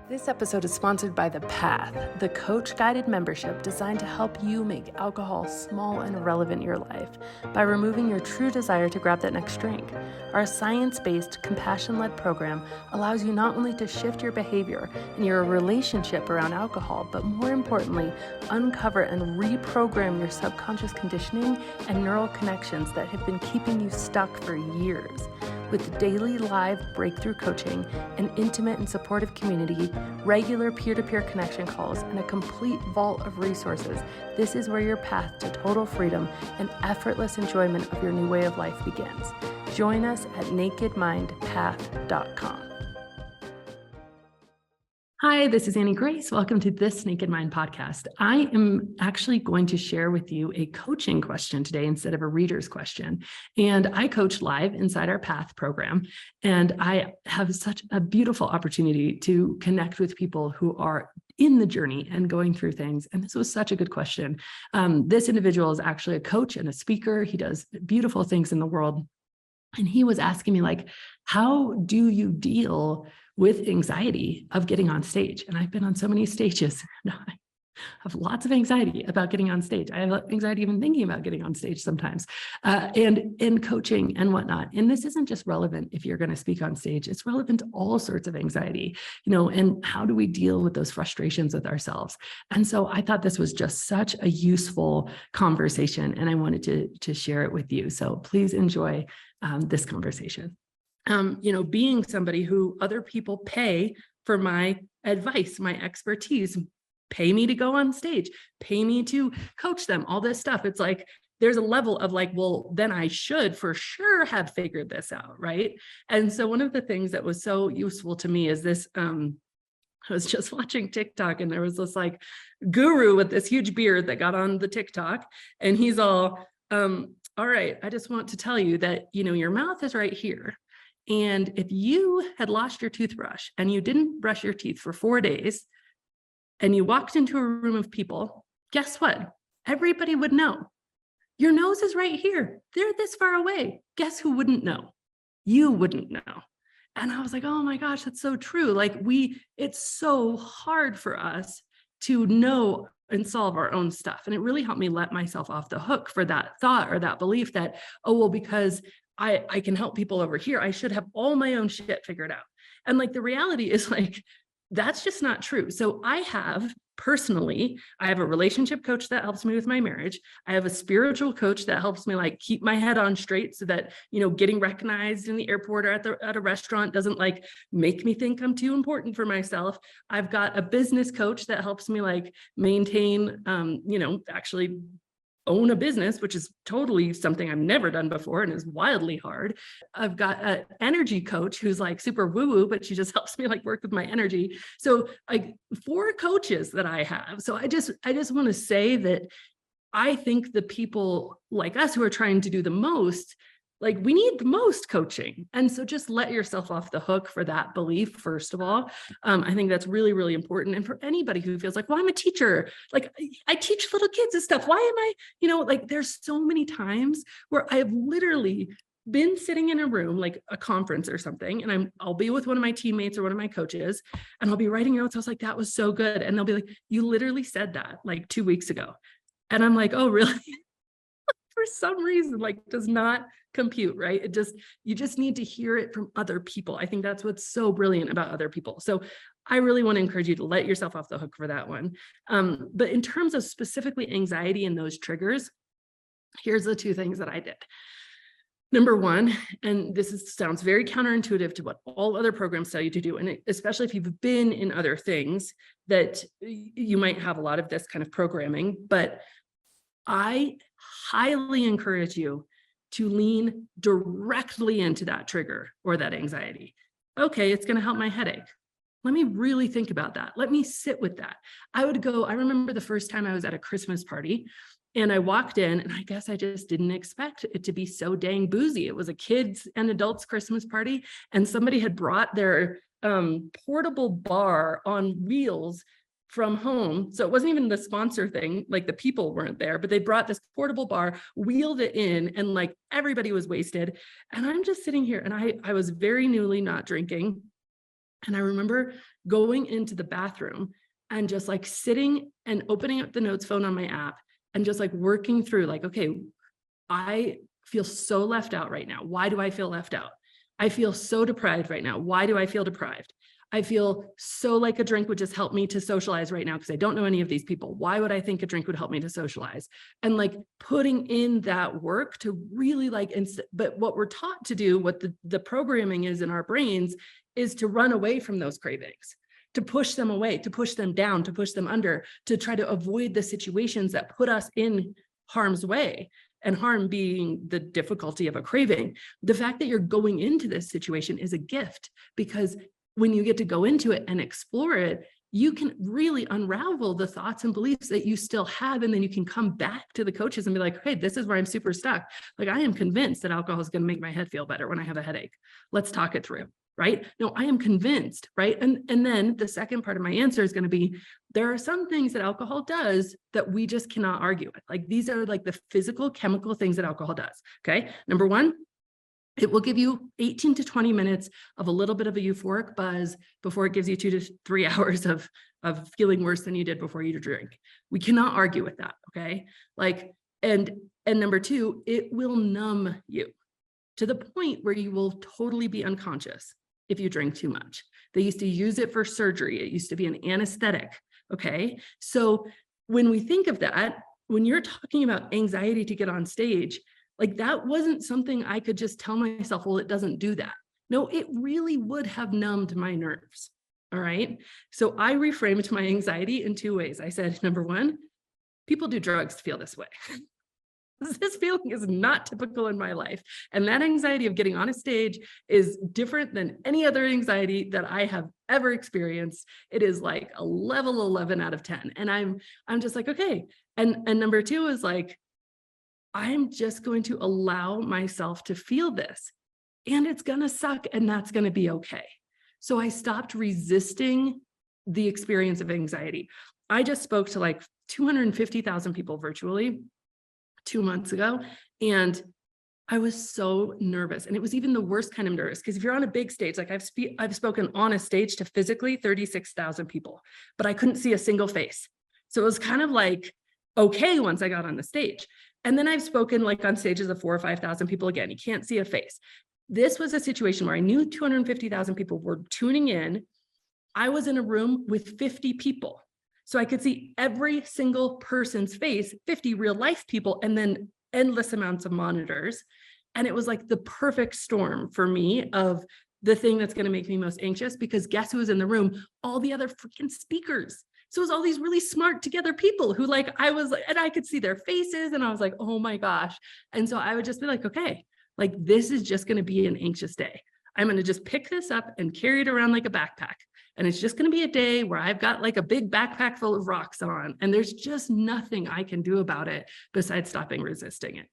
This episode is sponsored by The Path, the coach-guided membership designed to help you make alcohol small and irrelevant in your life by removing your true desire to grab that next drink. Our science-based, compassion-led program allows you not only to shift your behavior and your relationship around alcohol, but more importantly, uncover and reprogram your subconscious conditioning and neural connections that have been keeping you stuck for years. With daily live breakthrough coaching, an intimate and supportive community, regular peer-to-peer connection calls, and a complete vault of resources, this is where your path to total freedom and effortless enjoyment of your new way of life begins. Join us at nakedmindpath.com. Hi, this is Annie Grace. Welcome to this Naked Mind podcast. I am actually going to share with you a coaching question today instead of a reader's question. And I coach live inside our Path program. And I have such a beautiful opportunity to connect with people who are in the journey and going through things. And this was such a good question. This individual is actually a coach and a speaker. He does beautiful things in the world. And he was asking me, like, how do you deal with anxiety of getting on stage? And I've been on so many stages. I have lots of anxiety about getting on stage. I have anxiety even thinking about getting on stage sometimes, and in coaching and whatnot. And this isn't just relevant if you're going to speak on stage. It's relevant to all sorts of anxiety, and how do we deal with those frustrations with ourselves? And so I thought this was just such a useful conversation, and I wanted to share it with you. So please enjoy this conversation. Being somebody who other people pay for my advice, my expertise, pay me to go on stage, pay me to coach them, all this stuff. It's like, there's a level of like, well, then I should for sure have figured this out, right? And so one of the things that was so useful to me is this, I was just watching TikTok and there was this like guru with this huge beard that got on the TikTok, and he's all right, I just want to tell you that, your mouth is right here. And if you had lost your toothbrush and you didn't brush your teeth for 4 days and you walked into a room of people, guess what? Everybody would know. Your nose is right here. They're this far away. Guess who wouldn't know? You wouldn't know. And I was like, oh my gosh, that's so true. Like it's so hard for us to know and solve our own stuff. And it really helped me let myself off the hook for that thought or that belief that, oh, well, because I can help people over here, I should have all my own shit figured out. And like, the reality is like, that's just not true. So I have a relationship coach that helps me with my marriage. I have a spiritual coach that helps me like keep my head on straight so that, getting recognized in the airport or at a restaurant doesn't like make me think I'm too important for myself. I've got a business coach that helps me like maintain, actually own a business, which is totally something I've never done before and is wildly hard. I've got an energy coach who's like super woo-woo, but she just helps me like work with my energy. So like 4 coaches that I have. So I just want to say that I think the people like us who are trying to do the most, like we need the most coaching. And so just let yourself off the hook for that belief, first of all. I think that's really, really important. And for anybody who feels like, well, I'm a teacher, like I teach little kids and stuff. Why am I, like there's so many times where I've literally been sitting in a room, like a conference or something, and I'll be with one of my teammates or one of my coaches, and I'll be writing notes. I was like, that was so good. And they'll be like, you literally said that like 2 weeks ago. And I'm like, oh, really? For some reason, like does not compute, right? You just need to hear it from other people. I think that's what's so brilliant about other people. So I really want to encourage you to let yourself off the hook for that one. But in terms of specifically anxiety and those triggers, here's the 2 things that I did. Number 1, and sounds very counterintuitive to what all other programs tell you to do, and especially if you've been in other things, that you might have a lot of this kind of programming, but I highly encourage you to lean directly into that trigger or that anxiety. Okay, it's going to help my headache. Let me really think about that. Let me sit with that. I remember the first time I was at a Christmas party and I walked in, and I guess I just didn't expect it to be so dang boozy. It was a kids and adults Christmas party, and somebody had brought their portable bar on wheels from home. So it wasn't even the sponsor thing, like the people weren't there, but they brought this portable bar, wheeled it in, and like everybody was wasted. And I'm just sitting here, and I was very newly not drinking. And I remember going into the bathroom and just like sitting and opening up the notes phone on my app and just like working through like, okay, I feel so left out right now. Why do I feel left out? I feel so deprived right now. Why do I feel deprived? I feel so like a drink would just help me to socialize right now because I don't know any of these people. Why would I think a drink would help me to socialize? And like putting in that work to really like, but what we're taught to do, what the programming is in our brains is to run away from those cravings, to push them away, to push them down, to push them under, to try to avoid the situations that put us in harm's way. And harm being the difficulty of a craving. The fact that you're going into this situation is a gift, because when you get to go into it and explore it, you can really unravel the thoughts and beliefs that you still have. And then you can come back to the coaches and be like, hey, this is where I'm super stuck. Like, I am convinced that alcohol is going to make my head feel better when I have a headache. Let's talk it through. Right? No, I am convinced, right? And then the second part of my answer is going to be, there are some things that alcohol does that we just cannot argue with. Like, these are like the physical, chemical things that alcohol does. Okay. Number one, it will give you 18 to 20 minutes of a little bit of a euphoric buzz before it gives you 2 to 3 hours of feeling worse than you did before you drink. We cannot argue with that. Okay. Like, and number two, it will numb you to the point where you will totally be unconscious if you drink too much. They used to use it for surgery. It used to be an anesthetic. Okay. So when we think of that, when you're talking about anxiety to get on stage, like that wasn't something I could just tell myself, well, it doesn't do that. No, it really would have numbed my nerves. All right. So I reframed my anxiety in 2 ways. I said, number one, people do drugs to feel this way. This feeling is not typical in my life. And that anxiety of getting on a stage is different than any other anxiety that I have ever experienced. It is like a level 11 out of 10. And I'm just like, okay. And number two is like, I'm just going to allow myself to feel this, and it's going to suck, and that's going to be okay. So I stopped resisting the experience of anxiety. I just spoke to like 250,000 people virtually 2 months ago. And I was so nervous. And it was even the worst kind of nervous, because if you're on a big stage, like I've spoken on a stage to physically 36,000 people, but I couldn't see a single face. So it was kind of like, okay, once I got on the stage. And then I've spoken like on stages of 4,000 or 5,000 people. Again, you can't see a face. This was a situation where I knew 250,000 people were tuning in. I was in a room with 50 people. So I could see every single person's face, 50 real life people, and then endless amounts of monitors. And it was like the perfect storm for me of the thing that's going to make me most anxious, because guess who was in the room? All the other freaking speakers. So it was all these really smart together people who like, I was like, and I could see their faces and I was like, oh my gosh. And so I would just be like, okay, like this is just going to be an anxious day. I'm going to just pick this up and carry it around like a backpack. And it's just going to be a day where I've got like a big backpack full of rocks on, and there's just nothing I can do about it besides stopping resisting it.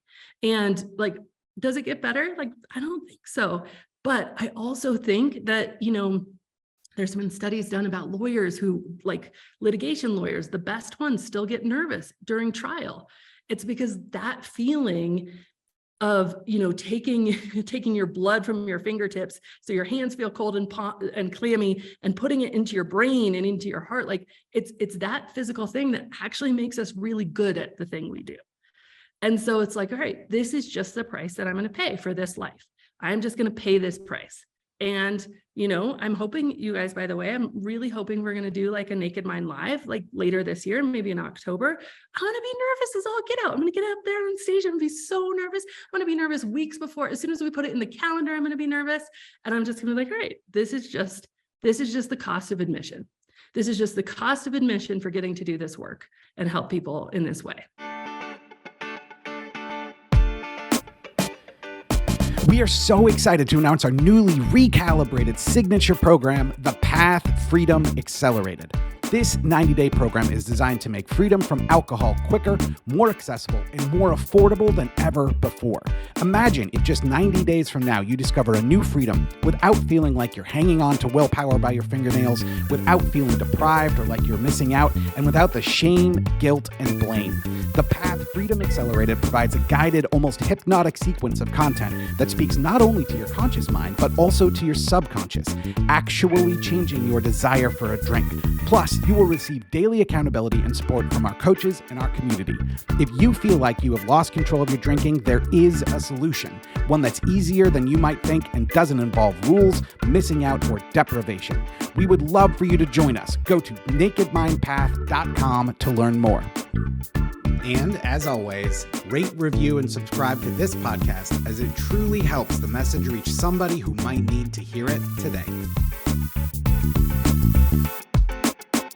And like, does it get better? Like, I don't think so. But I also think that, you know, there's been studies done about lawyers who, like litigation lawyers, the best ones still get nervous during trial. It's because that feeling of, you know, taking your blood from your fingertips, so your hands feel cold and clammy, and putting it into your brain and into your heart, like it's that physical thing that actually makes us really good at the thing we do. And so it's like, all right, this is just the price that I'm going to pay for this life. I'm just going to pay this price. And, you know, I'm hoping you guys, by the way, I'm really hoping we're going to do like a Naked Mind Live, like later this year, maybe in October. I'm going to be nervous as all get out. I'm going to get up there on stage. I'm going to be so nervous. I'm going to be nervous weeks before. As soon as we put it in the calendar, I'm going to be nervous. And I'm just going to be like, all right, this is just the cost of admission. This is just the cost of admission for getting to do this work and help people in this way. We are so excited to announce our newly recalibrated signature program, the Path Freedom Accelerated. This 90-day program is designed to make freedom from alcohol quicker, more accessible, and more affordable than ever before. Imagine if just 90 days from now you discover a new freedom without feeling like you're hanging on to willpower by your fingernails, without feeling deprived or like you're missing out, and without the shame, guilt, and blame. The Path Freedom Accelerated provides a guided, almost hypnotic sequence of content that speaks not only to your conscious mind, but also to your subconscious, actually changing your desire for a drink. Plus, you will receive daily accountability and support from our coaches and our community. If you feel like you have lost control of your drinking, there is a solution, one that's easier than you might think and doesn't involve rules, missing out, or deprivation. We would love for you to join us. Go to nakedmindpath.com to learn more. And as always, rate, review, and subscribe to this podcast, as it truly helps the message reach somebody who might need to hear it today.